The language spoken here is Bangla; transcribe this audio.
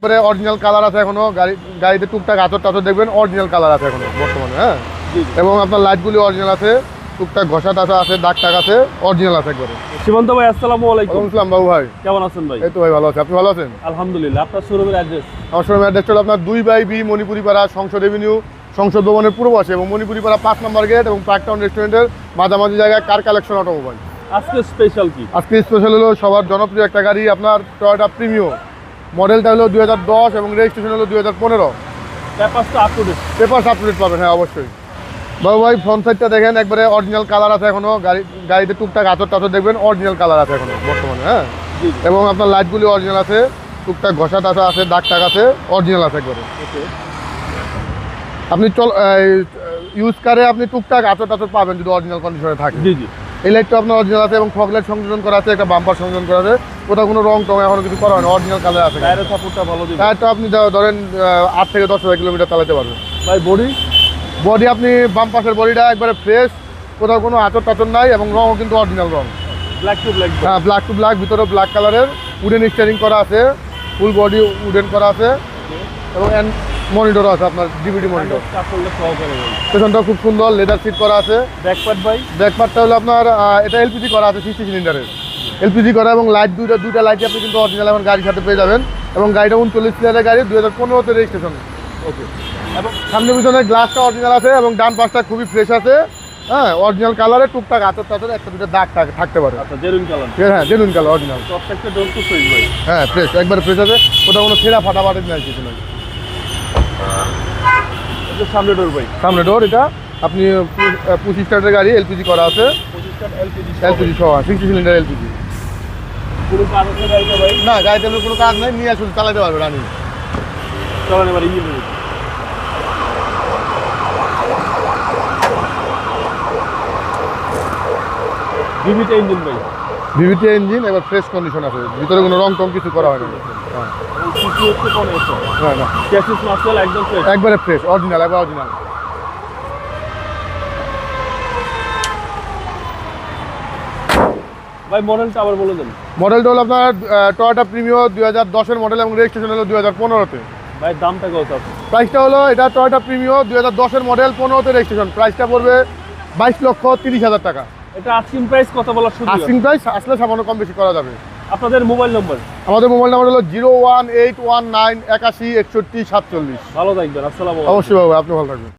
অরিজিনাল কালার আছে এখনো গাড়িতে টুকটাক আচর টাচর দেখবেন অরিজিনাল কালার আছে এখনো বর্তমানে। হ্যাঁ, এবং আপনার লাইটগুলি অরিজিনাল আছে, টুকটাক ঘষা টাচা আছে, দাগ টাক আছে, অরিজিনাল আছে একবারে। সীমান্ত ভাই আসসালামু আলাইকুম। ওয়ালাইকুম আসসালাম বাবু ভাই, কেমন আছেন ভাই? এই তো ভাই ভালো আছে, আপনি ভালো আছেন? আলহামদুলিল্লাহ। আপনার শোরুমের অ্যাড্রেস? আমার শোরুমের অ্যাড্রেস হলো আপনার 2/B মণিপুরি পাড়া, সংসদ এভিনিউ, সংসদ ভবনের পূর্ব পাশে, এবং মণিপুরি পাড়া 5 নম্বর গেট এবং পার্ক টাউন রেস্টুরেন্টের মাঝামাঝি জায়গায় কার কালেকশন অটোমোবাইল। আজকে স্পেশাল কি? আজকে স্পেশাল হলো সবার জনপ্রিয় একটা গাড়ি, আপনার টয়োটা প্রিমিও। মডেলটা হলো 2010 এবং রেজিস্ট্রেশন হলো 2015। পেপারসটা up to date? Paper update পাবেন, হ্যাঁ অবশ্যই। বাবু ভাই ফ্রন্ট সাইডটা দেখেন, একবারে অরিজিনাল কালার আছে এখনো গাড়িতে টুকটাক আচর টাচর দেখবেন অরিজিনাল কালার আছে এখনো বর্তমানে। হ্যাঁ, এবং আপনার লাইটগুলি অরিজিনাল আছে, টুকটাক ঘষা টাচা আছে, দাগ টাক আছে, অরিজিনাল আছে একবারে। আপনি ইউজ কারে আপনি টুকটাক আচর টাচর পাবেন যদি অরিজিনাল কন্ডিশনে থাকে। জি জি। এই লাইটটা আপনার অরিজিনাল আছে এবং ফগ লাইট সংযোজন করা আছে, একটা বাম্পার সংযোজন করা আছে, কোথাও কোনো রং টং এখনো কিছু করা হয় না, অরিজিনাল কালার আছে। টায়ারের সাপোর্টটা ভালো দিবে? টায়ারটা আপনি ধরেন 8 থেকে 10,000 কিলোমিটার চালাতে পারবেন। ভাই বডি আপনি বাম পাশের বডিটা একবারে ফ্রেশ, কোথাও কোনো আচর টাচর নাই, এবং রঙও কিন্তু অরিজিনাল রং। Black to black? হ্যাঁ, ব্ল্যাক টু ব্ল্যাক, ভিতরে ব্ল্যাক কালারের উডেন স্টিয়ারিং করা আছে, ফুল বডি উডেন করা আছে, এবং মনিটরও আছে আপনার ডিভিডি মনিটর। পেছনটা খুব সুন্দর, লেদার সিট করা আছে। ব্যাকপার্ট ভাই? ব্যাকপার্টটা হলো আপনার এটা এলপিজি করা আছে, 60 সিলিন্ডারের এলপিজি করা, এবং লাইট দুইটা লাইটই আপনি কিন্তু অরিজিনাল এখন গাড়ির সাথে পেয়ে যাবেন। এবং গাড়িটা 39 সিলিন্ডারের গাড়ি, 2015-তে রেজিস্ট্রেশন। ওকে। এবং সামনে পিছনে গ্লাসটা অরিজিনাল আছে, এবং ডান পাশটা খুবই ফ্রেশ আছে। হ্যাঁ, অরিজিনাল কালারে টুকটাক আচর টাচর একটা দুটো দাগ থাকতে পারে। আচ্ছা, জেনুইন কালার? হ্যাঁ, জেনুইন কালার অরিজিনাল। প্রত্যেকটা ডোর তো ফ্রেশ ভাই? হ্যাঁ, ফ্রেশ, একবারে ফ্রেশ আছে, কোথাও কোনো ছেঁড়া ফাটাফাটি নাই, কিছু নাই। সামনে ডোর ভাই? সামনে ডোর, এটা আপনি 25 স্টার্টের গাড়ি, এলপিজি করা আছে। 25 স্টার এলপিজি? এলপিজি সহ 60 সিলিন্ডার এলপিজি। পুরো কাজ আছে গাড়িতে ভাই? না, গাড়িতে কোনো কাজ নাই, নিয়ে শুধু চালাতে পারবে রানি। চলেন এবার ইঞ্জিন। ভিভিটি ইঞ্জিন ভাই? ভিভিটি ইঞ্জিন, এবার ফ্রেশ কন্ডিশন আছে, ভিতরে কোনো রং টং কিছু করা হয় না। সিসি হচ্ছে কোন এসো? না না, চ্যাসিস মার্শাল একদম ফ্রেশ? একবারে ফ্রেশ, অরিজিনাল, একবার অরিজিনাল। ভাই মডেলটা আবার বলে দেন। মডেলটা হলো আপনার টয়োটা প্রিমিও 2010-এর মডেল, এবং রেজিস্ট্রেশন হলো 2015-তে। ভাই দামটা কত আছে? প্রাইসটা হলো, এটা টয়োটা প্রিমিও 2010-এর মডেল, 15-তে রেজিস্ট্রেশন, প্রাইসটা পড়বে 22,30,000 টাকা। এটা আস্কিং প্রাইস কত বলার সুযোগ? আস্কিং প্রাইস আসলে সামান্য কম বেশি করা যাবে। আপনাদের মোবাইল নম্বর? আমাদের মোবাইল নাম্বার হলো 01819 81 61 47। ভালো থাকবেন, আসসালামু আলাইকুম। অবশ্যই বাবু, আপনি ভালো থাকবেন।